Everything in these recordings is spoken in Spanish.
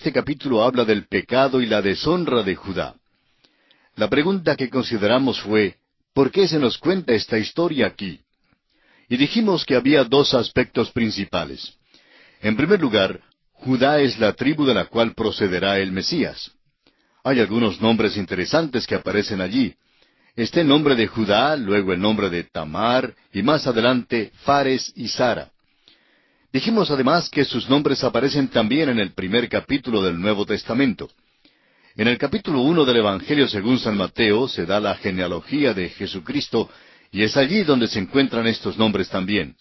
este capítulo habla del pecado y la deshonra de Judá. La pregunta que consideramos fue, ¿por qué se nos cuenta esta historia aquí? Y dijimos que había dos aspectos principales. En primer lugar, Judá es la tribu de la cual procederá el Mesías. Hay algunos nombres interesantes que aparecen allí. Está el nombre de Judá, luego el nombre de Tamar, y más adelante Fares y Zara. Dijimos además que sus nombres aparecen también en el primer capítulo del Nuevo Testamento. En el capítulo 1 del Evangelio según San Mateo se da la genealogía de Jesucristo, y es allí donde se encuentran estos nombres también.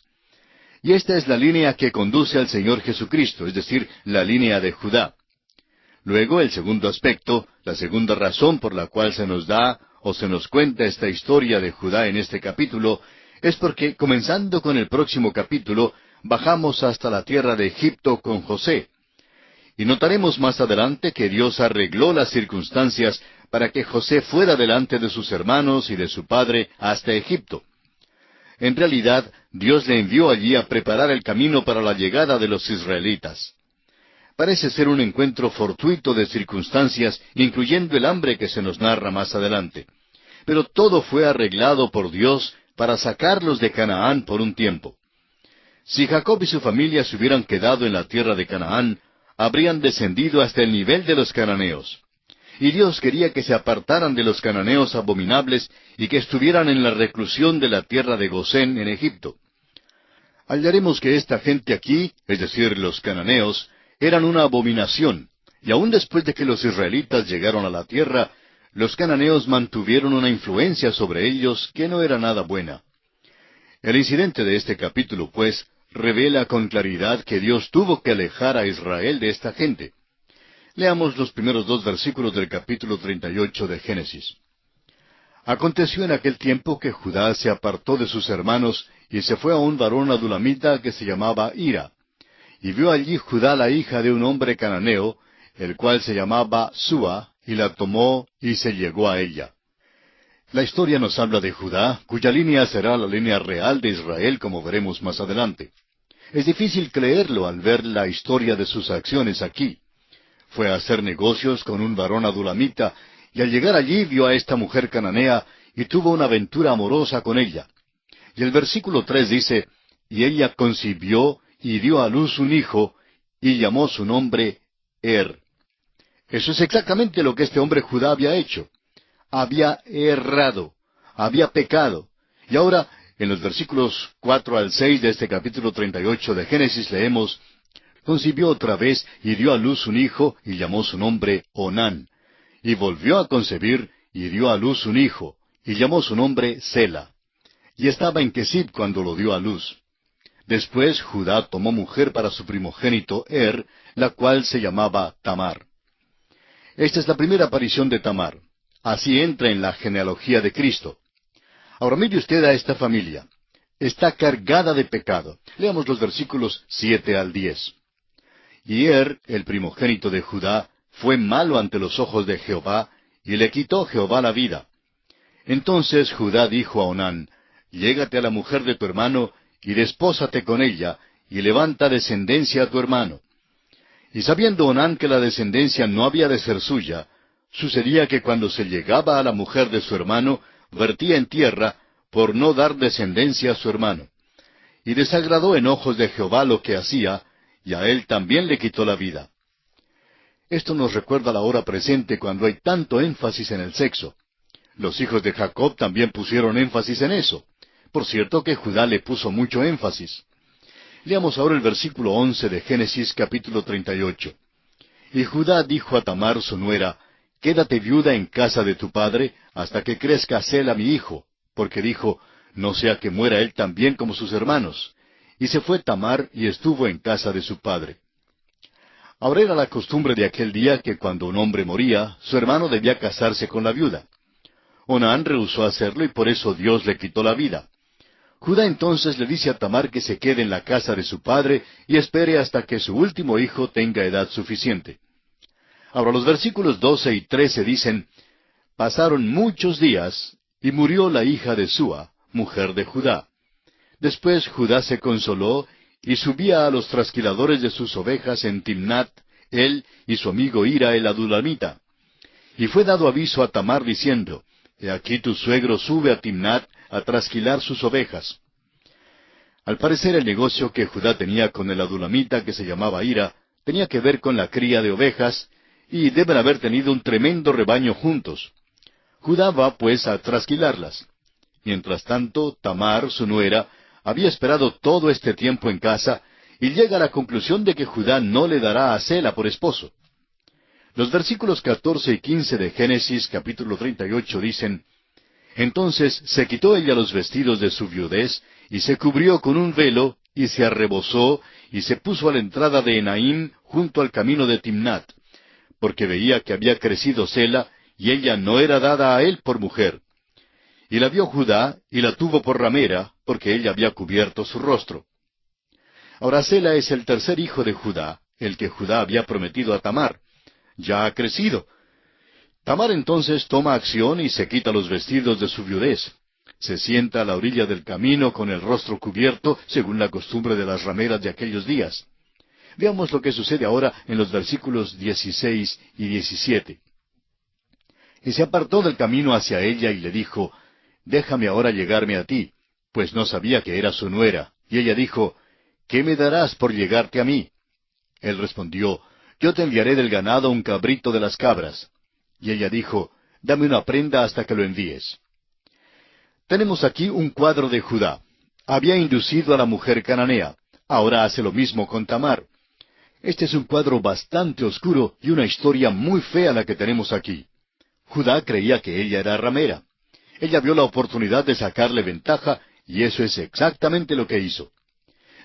Y esta es la línea que conduce al Señor Jesucristo, es decir, la línea de Judá. Luego, el segundo aspecto, la segunda razón por la cual se nos da o se nos cuenta esta historia de Judá en este capítulo, es porque, comenzando con el próximo capítulo, bajamos hasta la tierra de Egipto con José. Y notaremos más adelante que Dios arregló las circunstancias para que José fuera delante de sus hermanos y de su padre hasta Egipto. En realidad, Dios le envió allí a preparar el camino para la llegada de los israelitas. Parece ser un encuentro fortuito de circunstancias, incluyendo el hambre que se nos narra más adelante. Pero todo fue arreglado por Dios para sacarlos de Canaán por un tiempo. Si Jacob y su familia se hubieran quedado en la tierra de Canaán, habrían descendido hasta el nivel de los cananeos. Y Dios quería que se apartaran de los cananeos abominables y que estuvieran en la reclusión de la tierra de Gosén en Egipto. Hallaremos que esta gente aquí, es decir, los cananeos, eran una abominación, y aun después de que los israelitas llegaron a la tierra, los cananeos mantuvieron una influencia sobre ellos que no era nada buena. El incidente de este capítulo, pues, revela con claridad que Dios tuvo que alejar a Israel de esta gente. Leamos los primeros 2 versículos del capítulo 38 de Génesis. Aconteció en aquel tiempo que Judá se apartó de sus hermanos y se fue a un varón adulamita que se llamaba Hira. Y vio allí Judá la hija de un hombre cananeo, el cual se llamaba Súa, y la tomó y se llegó a ella. La historia nos habla de Judá, cuya línea será la línea real de Israel, como veremos más adelante. Es difícil creerlo al ver la historia de sus acciones aquí. Fue a hacer negocios con un varón adulamita, y al llegar allí vio a esta mujer cananea, y tuvo una aventura amorosa con ella. Y el versículo 3 dice, y ella concibió y dio a luz un hijo, y llamó su nombre Eso es exactamente lo que este hombre Judá había hecho. Había errado, había pecado. Y ahora, en los versículos 4 al 6 de este capítulo 38 de Génesis leemos, concibió otra vez y dio a luz un hijo, y llamó su nombre Onán. Y volvió a concebir, y dio a luz un hijo, y llamó su nombre Sela. Y estaba en Quesib cuando lo dio a luz. Después Judá tomó mujer para su primogénito la cual se llamaba Tamar. Esta es la primera aparición de Tamar. Así entra en la genealogía de Cristo. Ahora mire usted a esta familia. Está cargada de pecado. Leamos los versículos 7 al 10. Y el primogénito de Judá, fue malo ante los ojos de Jehová, y le quitó Jehová la vida. Entonces Judá dijo a Onán, llégate a la mujer de tu hermano, y despósate con ella, y levanta descendencia a tu hermano. Y sabiendo Onán que la descendencia no había de ser suya, sucedía que cuando se llegaba a la mujer de su hermano, vertía en tierra, por no dar descendencia a su hermano. Y desagradó en ojos de Jehová lo que hacía, y a él también le quitó la vida. Esto nos recuerda la hora presente cuando hay tanto énfasis en el sexo. Los hijos de Jacob también pusieron énfasis en eso. Por cierto que Judá le puso mucho énfasis. Leamos ahora el versículo 11 de Génesis capítulo 38. Y Judá dijo a Tamar su nuera, quédate viuda en casa de tu padre, hasta que crezca Sela mi hijo, porque dijo, no sea que muera él también como sus hermanos. Y se fue Tamar y estuvo en casa de su padre. Ahora era la costumbre de aquel día que cuando un hombre moría, su hermano debía casarse con la viuda. Onán rehusó hacerlo y por eso Dios le quitó la vida. Judá entonces le dice a Tamar que se quede en la casa de su padre y espere hasta que su último hijo tenga edad suficiente. Ahora los versículos 12 y 13 dicen, pasaron muchos días, y murió la hija de Súa, mujer de Judá. Después Judá se consoló, y subía a los trasquiladores de sus ovejas en Timnat, él y su amigo Hira el adulamita. Y fue dado aviso a Tamar diciendo, He aquí tu suegro sube a Timnat a trasquilar sus ovejas. Al parecer el negocio que Judá tenía con el adulamita que se llamaba Hira tenía que ver con la cría de ovejas, y deben haber tenido un tremendo rebaño juntos. Judá va pues a trasquilarlas. Mientras tanto, Tamar, su nuera, había esperado todo este tiempo en casa, y llega a la conclusión de que Judá no le dará a Sela por esposo. Los versículos 14 y 15 de Génesis capítulo 38 dicen, Entonces se quitó ella los vestidos de su viudez, y se cubrió con un velo, y se arrebozó, y se puso a la entrada de Enaim, junto al camino de Timnat, porque veía que había crecido Sela, y ella no era dada a él por mujer. Y la vio Judá, y la tuvo por ramera, porque ella había cubierto su rostro. Ahora Sela es el tercer hijo de Judá, el que Judá había prometido a Tamar. Ya ha crecido. Tamar entonces toma acción y se quita los vestidos de su viudez. Se sienta a la orilla del camino con el rostro cubierto, según la costumbre de las rameras de aquellos días. Veamos lo que sucede ahora en los versículos 16 y 17. Y se apartó del camino hacia ella y le dijo, Déjame ahora llegarme a ti, pues no sabía que era su nuera. Y ella dijo, ¿Qué me darás por llegarte a mí? Él respondió, Yo te enviaré del ganado un cabrito de las cabras. Y ella dijo, Dame una prenda hasta que lo envíes. Tenemos aquí un cuadro de Judá. Había inducido a la mujer cananea. Ahora hace lo mismo con Tamar. Este es un cuadro bastante oscuro y una historia muy fea la que tenemos aquí. Judá creía que ella era ramera. Ella vio la oportunidad de sacarle ventaja, y eso es exactamente lo que hizo.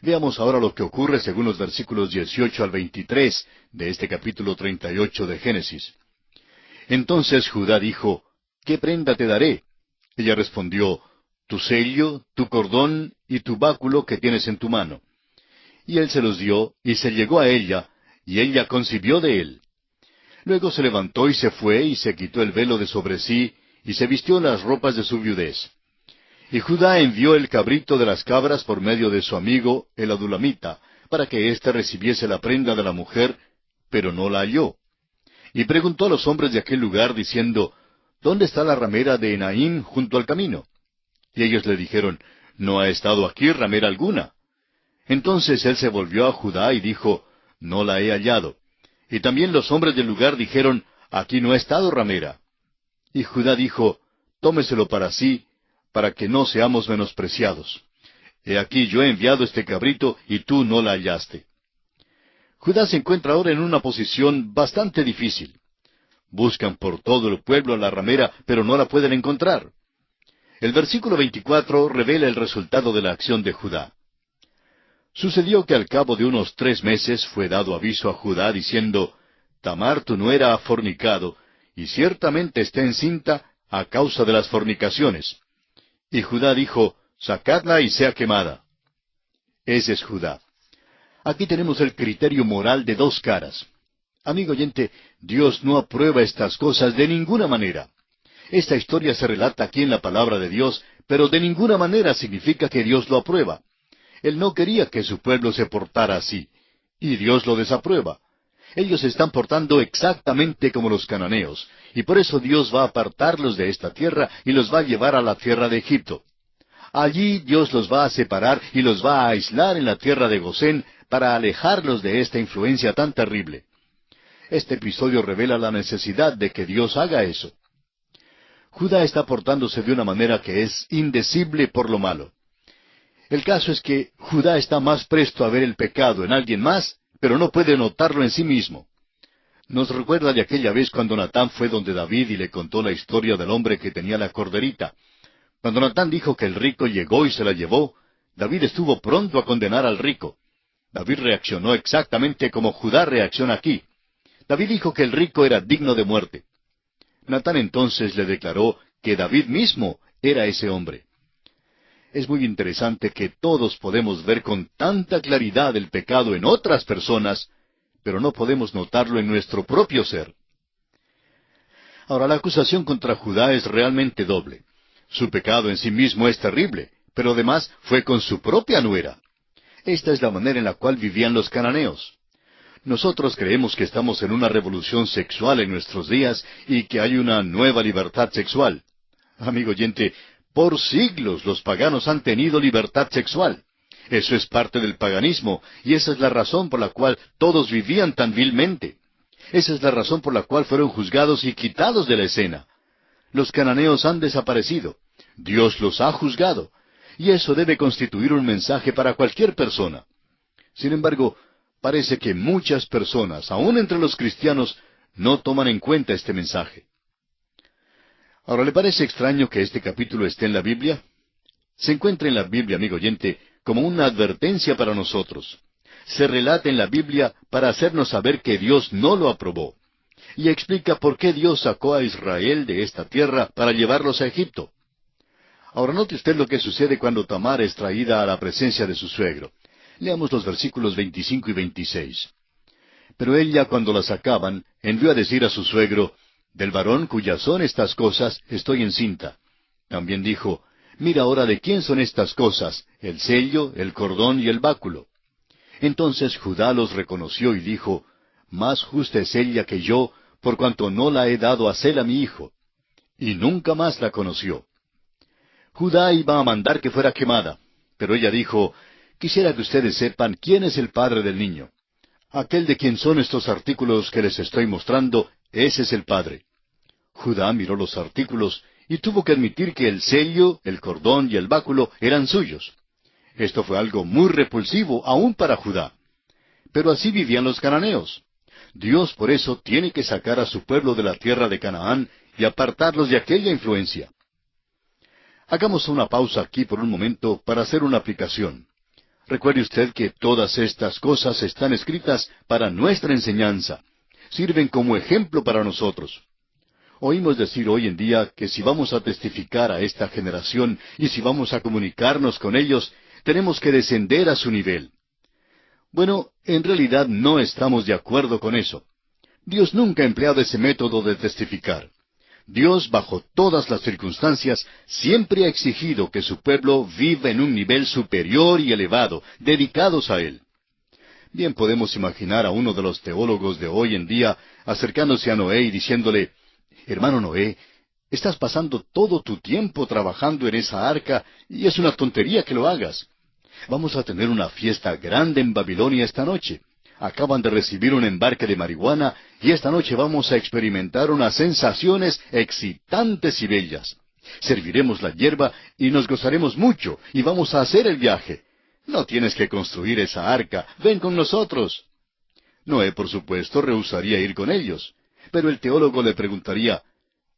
Veamos ahora lo que ocurre según los versículos 18 al 23 de este capítulo 38 de Génesis. Entonces Judá dijo, ¿Qué prenda te daré? Ella respondió, Tu sello, tu cordón y tu báculo que tienes en tu mano. Y él se los dio, y se llegó a ella, y ella concibió de él. Luego se levantó y se fue, y se quitó el velo de sobre sí, y se vistió las ropas de su viudez. Y Judá envió el cabrito de las cabras por medio de su amigo, el adulamita, para que éste recibiese la prenda de la mujer, pero no la halló. Y preguntó a los hombres de aquel lugar, diciendo, ¿Dónde está la ramera de Enaim junto al camino? Y ellos le dijeron, No ha estado aquí ramera alguna. Entonces él se volvió a Judá y dijo, No la he hallado. Y también los hombres del lugar dijeron, Aquí no ha estado ramera. Y Judá dijo, Tómeselo para sí, para que no seamos menospreciados. He aquí yo he enviado este cabrito, y tú no la hallaste. Judá se encuentra ahora en una posición bastante difícil. Buscan por todo el pueblo a la ramera, pero no la pueden encontrar. El versículo 24 revela el resultado de la acción de Judá. Sucedió que al cabo de unos 3 meses fue dado aviso a Judá diciendo, Tamar tu nuera ha fornicado, y ciertamente está encinta a causa de las fornicaciones. Y Judá dijo, Sacadla y sea quemada. Ese es Judá. Aquí tenemos el criterio moral de 2 caras. Amigo oyente, Dios no aprueba estas cosas de ninguna manera. Esta historia se relata aquí en la palabra de Dios, pero de ninguna manera significa que Dios lo aprueba. Él no quería que su pueblo se portara así, y Dios lo desaprueba. Ellos se están portando exactamente como los cananeos, y por eso Dios va a apartarlos de esta tierra y los va a llevar a la tierra de Egipto. Allí Dios los va a separar y los va a aislar en la tierra de Gosén para alejarlos de esta influencia tan terrible. Este episodio revela la necesidad de que Dios haga eso. Judá está portándose de una manera que es indecible por lo malo. El caso es que Judá está más presto a ver el pecado en alguien más, pero no puede notarlo en sí mismo. Nos recuerda de aquella vez cuando Natán fue donde David y le contó la historia del hombre que tenía la corderita. Cuando Natán dijo que el rico llegó y se la llevó, David estuvo pronto a condenar al rico. David reaccionó exactamente como Judá reacciona aquí. David dijo que el rico era digno de muerte. Natán entonces le declaró que David mismo era ese hombre. Es muy interesante que todos podemos ver con tanta claridad el pecado en otras personas, pero no podemos notarlo en nuestro propio ser. Ahora, la acusación contra Judá es realmente doble. Su pecado en sí mismo es terrible, pero además fue con su propia nuera. Esta es la manera en la cual vivían los cananeos. Nosotros creemos que estamos en una revolución sexual en nuestros días y que hay una nueva libertad sexual. Amigo oyente, por siglos los paganos han tenido libertad sexual. Eso es parte del paganismo, y esa es la razón por la cual todos vivían tan vilmente. Esa es la razón por la cual fueron juzgados y quitados de la escena. Los cananeos han desaparecido. Dios los ha juzgado. Y eso debe constituir un mensaje para cualquier persona. Sin embargo, parece que muchas personas, aun entre los cristianos, no toman en cuenta este mensaje. Ahora, ¿le parece extraño que este capítulo esté en la Biblia? Se encuentra en la Biblia, amigo oyente, como una advertencia para nosotros. Se relata en la Biblia para hacernos saber que Dios no lo aprobó. Y explica por qué Dios sacó a Israel de esta tierra para llevarlos a Egipto. Ahora note usted lo que sucede cuando Tamar es traída a la presencia de su suegro. Leamos los versículos 25 y 26. Pero ella, cuando la sacaban, envió a decir a su suegro, «Del varón cuyas son estas cosas, estoy encinta». También dijo, «Mira ahora de quién son estas cosas, el sello, el cordón y el báculo». Entonces Judá los reconoció y dijo, «Más justa es ella que yo, por cuanto no la he dado a Sela mi hijo». Y nunca más la conoció. Judá iba a mandar que fuera quemada, pero ella dijo, «Quisiera que ustedes sepan quién es el padre del niño. Aquel de quien son estos artículos que les estoy mostrando, ese es el padre». Judá miró los artículos y tuvo que admitir que el sello, el cordón y el báculo eran suyos. Esto fue algo muy repulsivo aún para Judá. Pero así vivían los cananeos. Dios por eso tiene que sacar a su pueblo de la tierra de Canaán y apartarlos de aquella influencia. Hagamos una pausa aquí por un momento para hacer una aplicación. Recuerde usted que todas estas cosas están escritas para nuestra enseñanza. Sirven como ejemplo para nosotros. Oímos decir hoy en día que si vamos a testificar a esta generación y si vamos a comunicarnos con ellos, tenemos que descender a su nivel. Bueno, en realidad no estamos de acuerdo con eso. Dios nunca ha empleado ese método de testificar. Dios, bajo todas las circunstancias, siempre ha exigido que su pueblo viva en un nivel superior y elevado, dedicados a Él. Bien podemos imaginar a uno de los teólogos de hoy en día acercándose a Noé y diciéndole, «Hermano Noé, estás pasando todo tu tiempo trabajando en esa arca y es una tontería que lo hagas. Vamos a tener una fiesta grande en Babilonia esta noche. Acaban de recibir un embarque de marihuana y esta noche vamos a experimentar unas sensaciones excitantes y bellas. Serviremos la hierba y nos gozaremos mucho y vamos a hacer el viaje. No tienes que construir esa arca, ven con nosotros». Noé, por supuesto, rehusaría ir con ellos. Pero el teólogo le preguntaría,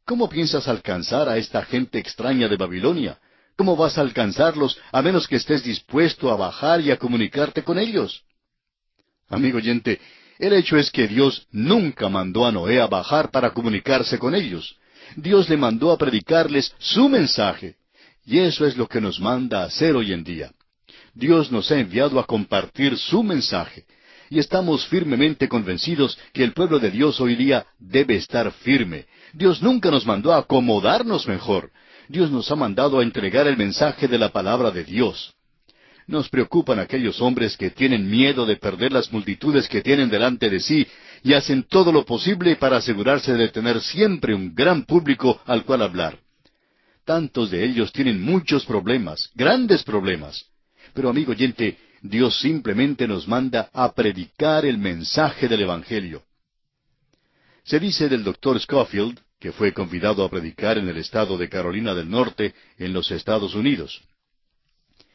«¿Cómo piensas alcanzar a esta gente extraña de Babilonia? ¿Cómo vas a alcanzarlos a menos que estés dispuesto a bajar y a comunicarte con ellos?» Amigo oyente, el hecho es que Dios nunca mandó a Noé a bajar para comunicarse con ellos. Dios le mandó a predicarles su mensaje. Y eso es lo que nos manda a hacer hoy en día. Dios nos ha enviado a compartir su mensaje. Y estamos firmemente convencidos que el pueblo de Dios hoy día debe estar firme. Dios nunca nos mandó a acomodarnos mejor. Dios nos ha mandado a entregar el mensaje de la palabra de Dios. Nos preocupan aquellos hombres que tienen miedo de perder las multitudes que tienen delante de sí y hacen todo lo posible para asegurarse de tener siempre un gran público al cual hablar. Tantos de ellos tienen muchos problemas, grandes problemas. Pero amigo oyente, Dios simplemente nos manda a predicar el mensaje del Evangelio. Se dice del Dr. Scofield, que fue convidado a predicar en el estado de Carolina del Norte, en los Estados Unidos.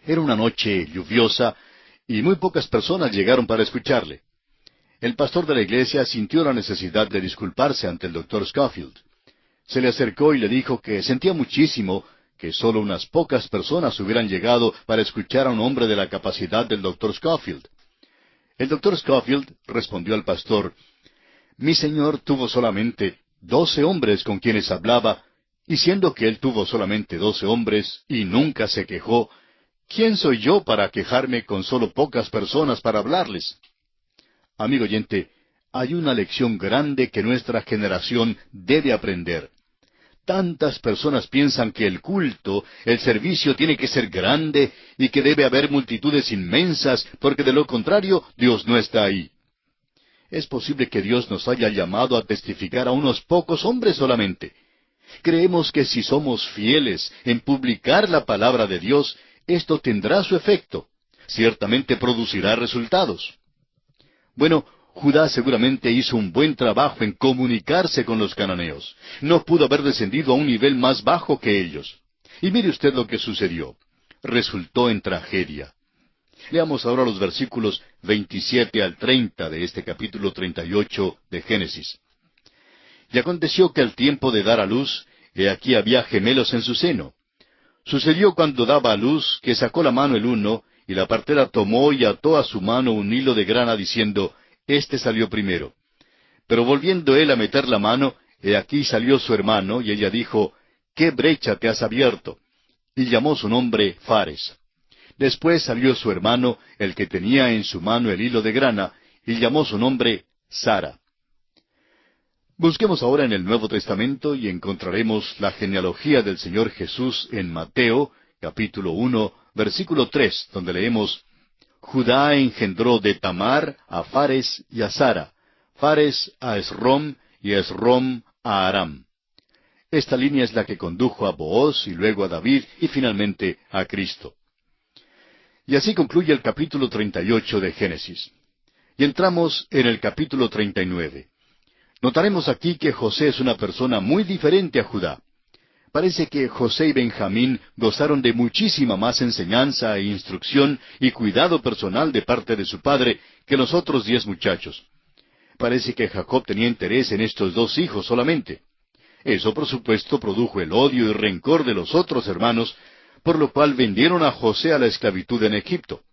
Era una noche lluviosa y muy pocas personas llegaron para escucharle. El pastor de la iglesia sintió la necesidad de disculparse ante el Dr. Scofield. Se le acercó y le dijo que sentía muchísimo que solo unas pocas personas hubieran llegado para escuchar a un hombre de la capacidad del Dr. Scofield. El Dr. Scofield respondió al pastor, «Mi señor tuvo solamente 12 hombres con quienes hablaba, y siendo que él tuvo solamente 12 hombres y nunca se quejó, ¿quién soy yo para quejarme con solo pocas personas para hablarles?» Amigo oyente, hay una lección grande que nuestra generación debe aprender. Tantas personas piensan que el culto, el servicio tiene que ser grande y que debe haber multitudes inmensas, porque de lo contrario Dios no está ahí. Es posible que Dios nos haya llamado a testificar a unos pocos hombres solamente. Creemos que si somos fieles en publicar la palabra de Dios, esto tendrá su efecto. Ciertamente producirá resultados. Bueno, Judá seguramente hizo un buen trabajo en comunicarse con los cananeos. No pudo haber descendido a un nivel más bajo que ellos. Y mire usted lo que sucedió. Resultó en tragedia. Leamos ahora los versículos 27 al 30 de este capítulo 38 de Génesis. Y aconteció que al tiempo de dar a luz, he aquí había gemelos en su seno. Sucedió cuando daba a luz, que sacó la mano el uno, y la partera tomó y ató a su mano un hilo de grana, diciendo, Este salió primero. Pero volviendo él a meter la mano, he aquí salió su hermano, y ella dijo, ¿Qué brecha te has abierto? Y llamó su nombre Fares. Después salió su hermano, el que tenía en su mano el hilo de grana, y llamó su nombre Sara. Busquemos ahora en el Nuevo Testamento y encontraremos la genealogía del Señor Jesús en Mateo, capítulo 1, versículo 3, donde leemos, Judá engendró de Tamar a Fares y a Sara, Fares a Esrom y Esrom a Aram. Esta línea es la que condujo a Booz y luego a David y finalmente a Cristo. Y así concluye el capítulo 38 de Génesis. Y entramos en el capítulo 39. Notaremos aquí que José es una persona muy diferente a Judá. Parece que José y Benjamín gozaron de muchísima más enseñanza e instrucción y cuidado personal de parte de su padre que los otros 10 muchachos. Parece que Jacob tenía interés en estos 2 hijos solamente. Eso, por supuesto, produjo el odio y rencor de los otros hermanos, por lo cual vendieron a José a la esclavitud en Egipto.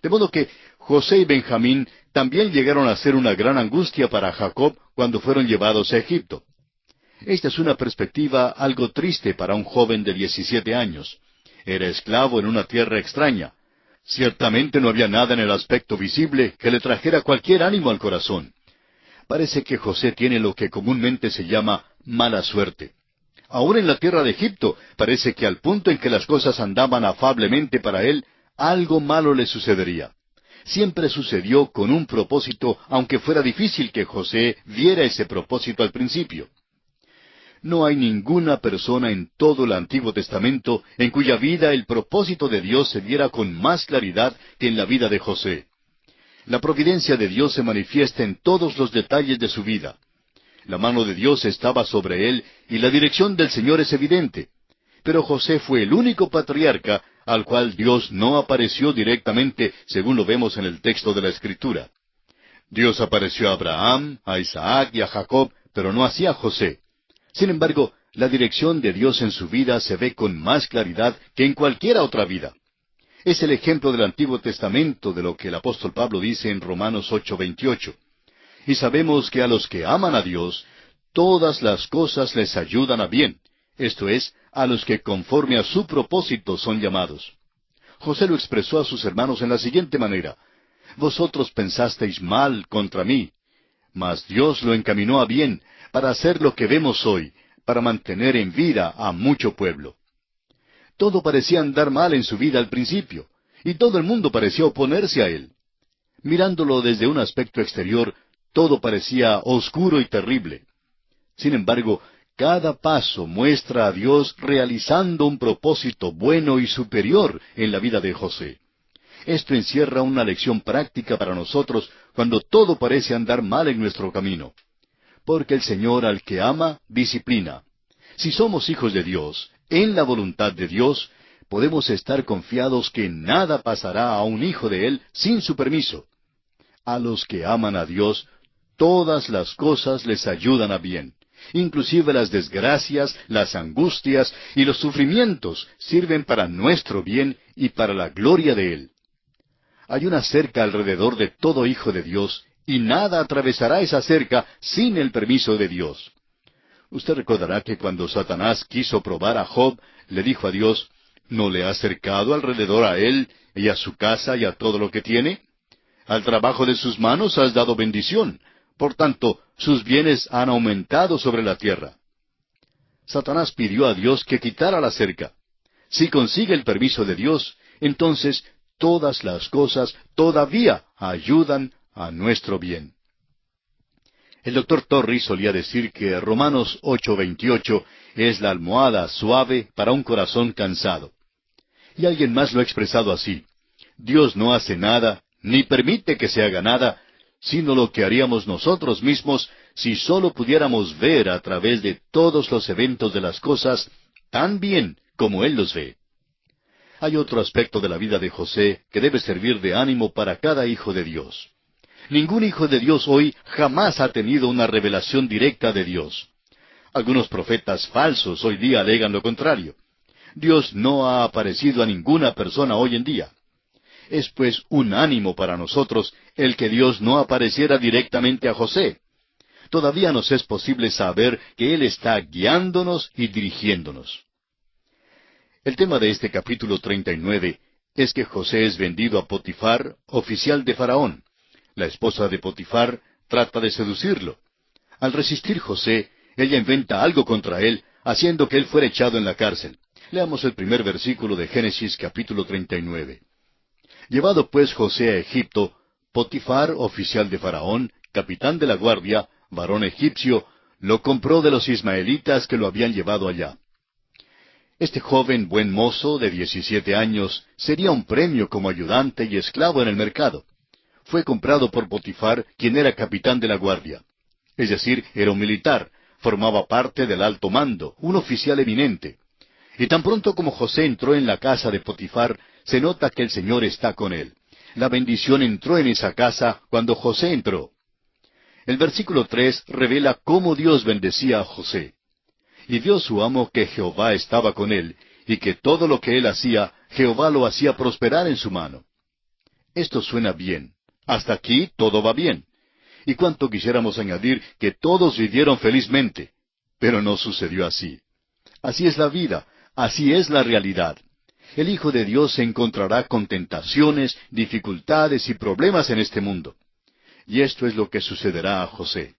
De modo que José y Benjamín también llegaron a ser una gran angustia para Jacob cuando fueron llevados a Egipto. Esta es una perspectiva algo triste para un joven de 17 años. Era esclavo en una tierra extraña. Ciertamente no había nada en el aspecto visible que le trajera cualquier ánimo al corazón. Parece que José tiene lo que comúnmente se llama mala suerte. Aún en la tierra de Egipto, parece que al punto en que las cosas andaban afablemente para él, algo malo le sucedería. Siempre sucedió con un propósito, aunque fuera difícil que José viera ese propósito al principio. No hay ninguna persona en todo el Antiguo Testamento en cuya vida el propósito de Dios se viera con más claridad que en la vida de José. La providencia de Dios se manifiesta en todos los detalles de su vida. La mano de Dios estaba sobre él y la dirección del Señor es evidente. Pero José fue el único patriarca al cual Dios no apareció directamente, según lo vemos en el texto de la Escritura. Dios apareció a Abraham, a Isaac y a Jacob, pero no así a José. Sin embargo, la dirección de Dios en su vida se ve con más claridad que en cualquier otra vida. Es el ejemplo del Antiguo Testamento de lo que el apóstol Pablo dice en Romanos 8:28. Y sabemos que a los que aman a Dios, todas las cosas les ayudan a bien, esto es, a los que conforme a su propósito son llamados. José lo expresó a sus hermanos en la siguiente manera, Vosotros pensasteis mal contra mí, mas Dios lo encaminó a bien, para hacer lo que vemos hoy, para mantener en vida a mucho pueblo. Todo parecía andar mal en su vida al principio, y todo el mundo parecía oponerse a él. Mirándolo desde un aspecto exterior, todo parecía oscuro y terrible. Sin embargo, cada paso muestra a Dios realizando un propósito bueno y superior en la vida de José. Esto encierra una lección práctica para nosotros cuando todo parece andar mal en nuestro camino. Porque el Señor al que ama, disciplina. Si somos hijos de Dios, en la voluntad de Dios, podemos estar confiados que nada pasará a un hijo de Él sin su permiso. A los que aman a Dios, todas las cosas les ayudan a bien. Inclusive las desgracias, las angustias y los sufrimientos sirven para nuestro bien y para la gloria de Él. Hay una cerca alrededor de todo hijo de Dios, y nada atravesará esa cerca sin el permiso de Dios. Usted recordará que cuando Satanás quiso probar a Job, le dijo a Dios, ¿no le has cercado alrededor a él y a su casa y a todo lo que tiene? Al trabajo de sus manos has dado bendición. Por tanto, sus bienes han aumentado sobre la tierra. Satanás pidió a Dios que quitara la cerca. Si consigue el permiso de Dios, entonces todas las cosas todavía ayudan a nuestro bien. El doctor Torrey solía decir que Romanos 8:28 es la almohada suave para un corazón cansado. Y alguien más lo ha expresado así: Dios no hace nada, ni permite que se haga nada, sino lo que haríamos nosotros mismos si sólo pudiéramos ver a través de todos los eventos de las cosas tan bien como Él los ve. Hay otro aspecto de la vida de José que debe servir de ánimo para cada hijo de Dios. Ningún hijo de Dios hoy jamás ha tenido una revelación directa de Dios. Algunos profetas falsos hoy día alegan lo contrario. Dios no ha aparecido a ninguna persona hoy en día. Es pues un ánimo para nosotros el que Dios no apareciera directamente a José. Todavía nos es posible saber que Él está guiándonos y dirigiéndonos. El tema de este capítulo 39 es que José es vendido a Potifar, oficial de Faraón. La esposa de Potifar trata de seducirlo. Al resistir José, ella inventa algo contra él, haciendo que él fuera echado en la cárcel. Leamos el primer versículo de Génesis capítulo 39. Llevado pues José a Egipto, Potifar, oficial de Faraón, capitán de la guardia, varón egipcio, lo compró de los ismaelitas que lo habían llevado allá. Este joven buen mozo de 17 años sería un premio como ayudante y esclavo en el mercado. Fue comprado por Potifar, quien era capitán de la guardia. Es decir, era un militar, formaba parte del alto mando, un oficial eminente. Y tan pronto como José entró en la casa de Potifar, se nota que el Señor está con él. La bendición entró en esa casa cuando José entró. El versículo 3 revela cómo Dios bendecía a José. Y vio su amo que Jehová estaba con él, y que todo lo que él hacía, Jehová lo hacía prosperar en su mano. Esto suena bien. Hasta aquí todo va bien. Y cuánto quisiéramos añadir que todos vivieron felizmente. Pero no sucedió así. Así es la vida, así es la realidad. El Hijo de Dios se encontrará con tentaciones, dificultades y problemas en este mundo. Y esto es lo que sucederá a José.